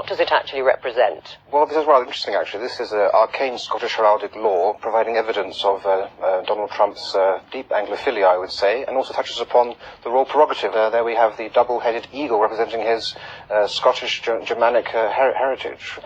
what does it actually represent? Well, this is rather interesting, actually. This is an arcane Scottish heraldic law providing evidence of Donald Trump's deep Anglophilia, I would say, and also touches upon the royal prerogative. There we have the double-headed eagle representing his Scottish Germanic heritage.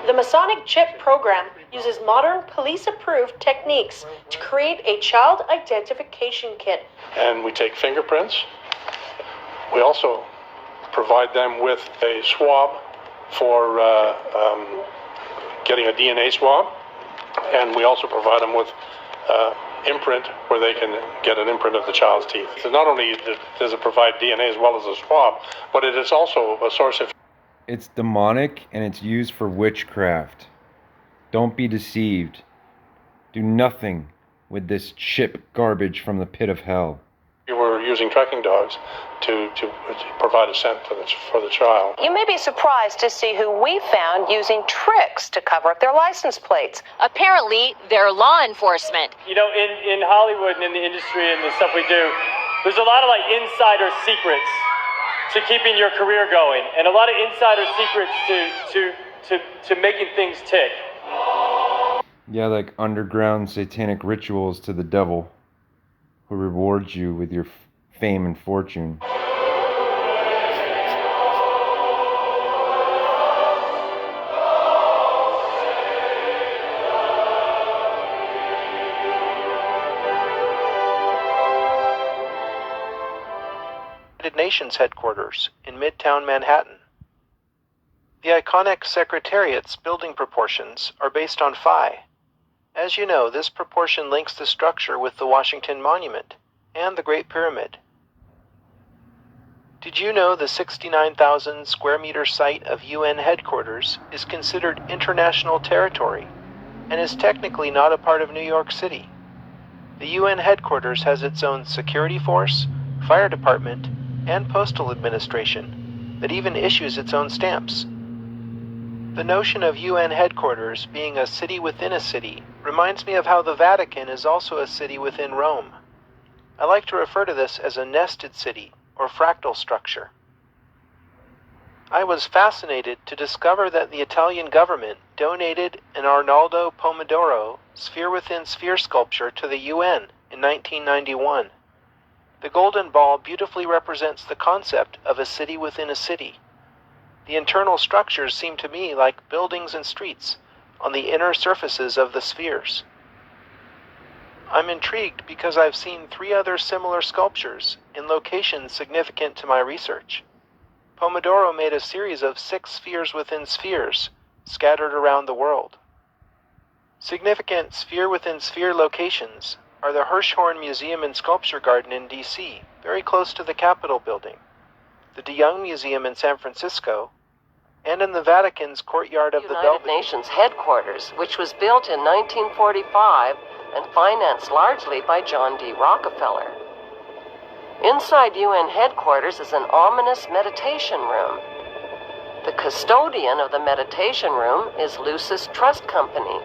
The Masonic Chip program uses modern police-approved techniques to create a child identification kit. And we take fingerprints. We also provide them with a swab for getting a DNA swab. And we also provide them with imprint where they can get an imprint of the child's teeth. So not only does it provide DNA as well as a swab, but it is also a source of... It's demonic and it's used for witchcraft. Don't be deceived. Do nothing with this chip garbage from the pit of hell. We were using tracking dogs to provide a scent for the child. You may be surprised to see who we found using tricks to cover up their license plates. Apparently, they're law enforcement. You know, in Hollywood and in the industry and the stuff we do, there's a lot of like insider secrets to keeping your career going, and a lot of insider secrets to making things tick. Yeah, like underground satanic rituals to the devil, who rewards you with your fame and fortune. Nations headquarters in Midtown Manhattan. The iconic Secretariat's building proportions are based on phi. As you know, this proportion links the structure with the Washington Monument and the Great Pyramid. Did you know the 69,000 square meter site of UN headquarters is considered international territory and is technically not a part of New York City? The UN headquarters has its own security force, fire department, and postal administration that even issues its own stamps. The notion of UN headquarters being a city within a city reminds me of how the Vatican is also a city within Rome. I like to refer to this as a nested city or fractal structure. I was fascinated to discover that the Italian government donated an Arnaldo Pomodoro sphere-within-sphere sculpture to the UN in 1991. The golden ball beautifully represents the concept of a city within a city. The internal structures seem to me like buildings and streets on the inner surfaces of the spheres. I'm intrigued because I've seen 3 other similar sculptures in locations significant to my research. Pomodoro made a series of 6 spheres within spheres scattered around the world. Significant sphere-within-sphere locations are the Hirshhorn Museum and Sculpture Garden in D.C., very close to the Capitol building, the De Young Museum in San Francisco, and in the Vatican's courtyard of the Belvedere. United Nations headquarters, which was built in 1945 and financed largely by John D. Rockefeller. Inside UN headquarters is an ominous meditation room. The custodian of the meditation room is Lucis Trust Company.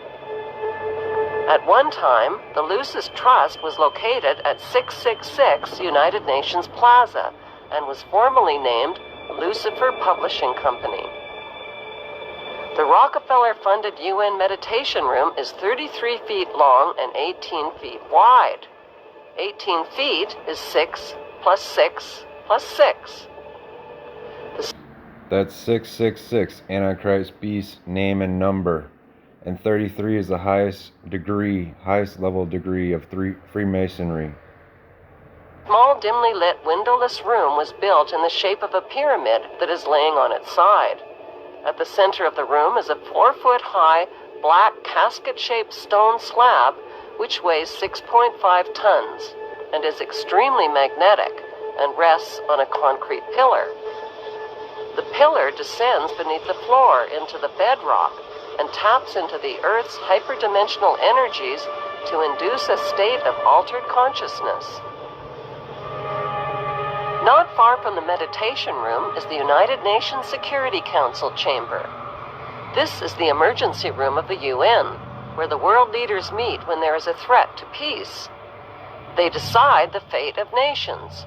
At one time, the Lucis Trust was located at 666 United Nations Plaza and was formally named Lucifer Publishing Company. The Rockefeller-funded UN Meditation Room is 33 feet long and 18 feet wide. 18 feet is 6 plus 6 plus 6. That's 666, Antichrist beast name and number. And 33 is the highest level degree of Freemasonry. A small, dimly lit, windowless room was built in the shape of a pyramid that is laying on its side. At the center of the room is a 4-foot-high, black, casket-shaped stone slab which weighs 6.5 tons and is extremely magnetic and rests on a concrete pillar. The pillar descends beneath the floor into the bedrock and taps into the Earth's hyperdimensional energies to induce a state of altered consciousness. Not far from the meditation room is the United Nations Security Council chamber. This is the emergency room of the UN, where the world leaders meet when there is a threat to peace. They decide the fate of nations.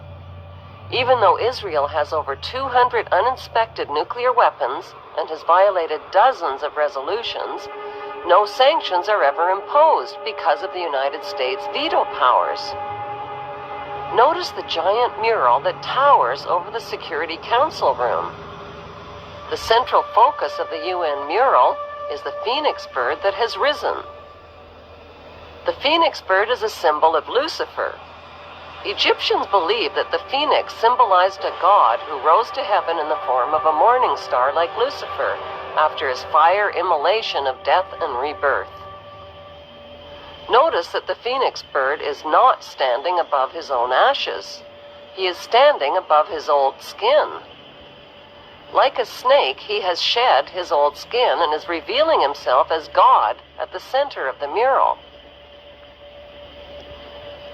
Even though Israel has over 200 uninspected nuclear weapons and has violated dozens of resolutions, no sanctions are ever imposed because of the United States' veto powers. Notice the giant mural that towers over the Security Council room. The central focus of the UN mural is the phoenix bird that has risen. The phoenix bird is a symbol of Lucifer. Egyptians believed that the phoenix symbolized a god who rose to heaven in the form of a morning star like Lucifer after his fire immolation of death and rebirth. Notice that the phoenix bird is not standing above his own ashes. He is standing above his old skin. Like a snake, he has shed his old skin and is revealing himself as God at the center of the mural.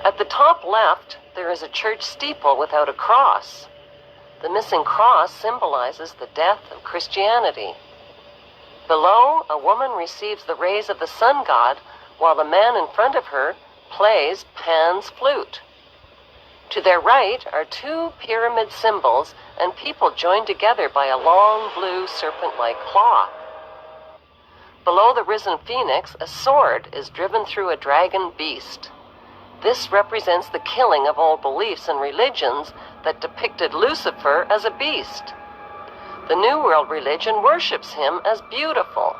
At the top left, there is a church steeple without a cross. The missing cross symbolizes the death of Christianity. Below, a woman receives the rays of the sun god, while the man in front of her plays Pan's flute. To their right are two pyramid symbols and people joined together by a long blue serpent-like claw. Below the risen phoenix, a sword is driven through a dragon beast. This represents the killing of old beliefs and religions that depicted Lucifer as a beast. The New World religion worships him as beautiful.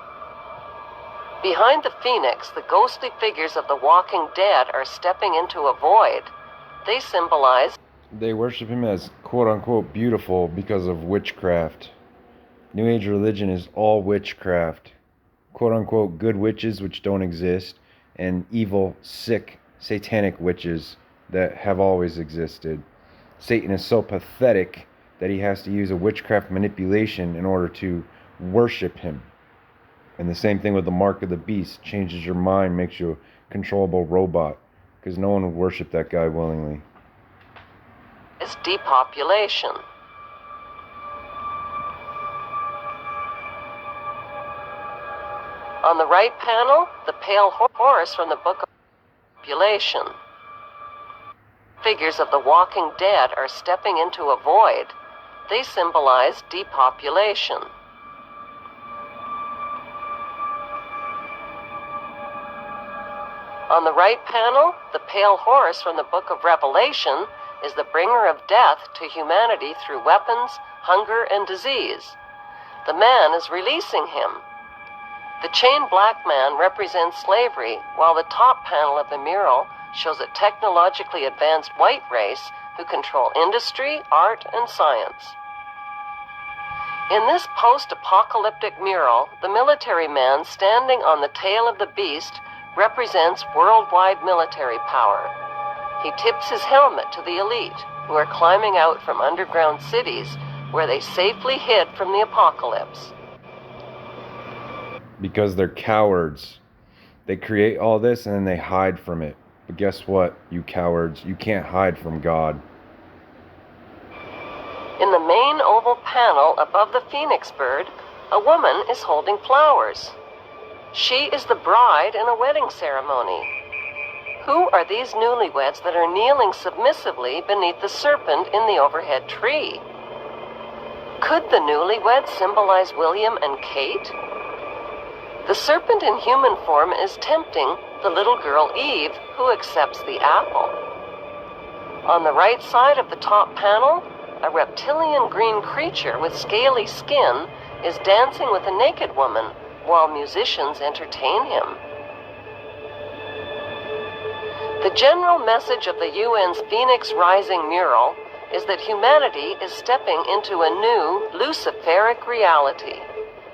Behind the phoenix, the ghostly figures of the walking dead are stepping into a void. They symbolize... They worship him as quote-unquote beautiful because of witchcraft. New Age religion is all witchcraft. Quote-unquote good witches which don't exist, and evil, sick, satanic witches that have always existed. Satan is so pathetic that he has to use a witchcraft manipulation in order to worship him. And the same thing with the mark of the beast. Changes your mind, makes you a controllable robot. Because no one would worship that guy willingly. Is depopulation. On the right panel, the pale horse from the book of population. Figures of the walking dead are stepping into a void. They symbolize depopulation. On the right panel, the pale horse from the book of Revelation is the bringer of death to humanity through weapons, hunger, and disease. The man is releasing him. The chained black man represents slavery, while the top panel of the mural shows a technologically advanced white race who control industry, art, and science. In this post-apocalyptic mural, the military man standing on the tail of the beast represents worldwide military power. He tips his helmet to the elite, who are climbing out from underground cities where they safely hid from the apocalypse. Because they're cowards. They create all this and then they hide from it. But guess what, you cowards? You can't hide from God. In the main oval panel above the phoenix bird, a woman is holding flowers. She is the bride in a wedding ceremony. Who are these newlyweds that are kneeling submissively beneath the serpent in the overhead tree? Could the newlyweds symbolize William and Kate? The serpent in human form is tempting the little girl Eve, who accepts the apple. On the right side of the top panel, a reptilian green creature with scaly skin is dancing with a naked woman while musicians entertain him. The general message of the UN's Phoenix Rising mural is that humanity is stepping into a new Luciferic reality.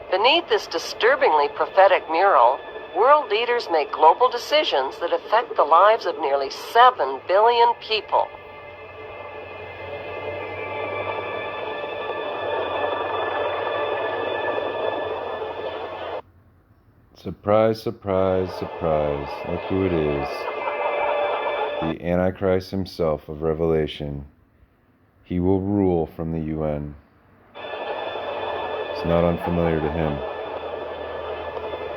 Beneath this disturbingly prophetic mural, world leaders make global decisions that affect the lives of nearly 7 billion people. Surprise, surprise, surprise. Look who it is. The Antichrist himself of Revelation. He will rule from the UN. It's not unfamiliar to him.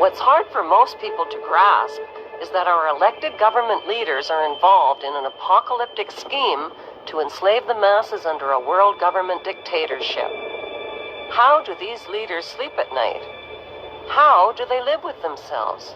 What's hard for most people to grasp is that our elected government leaders are involved in an apocalyptic scheme to enslave the masses under a world government dictatorship. How do these leaders sleep at night? How do they live with themselves?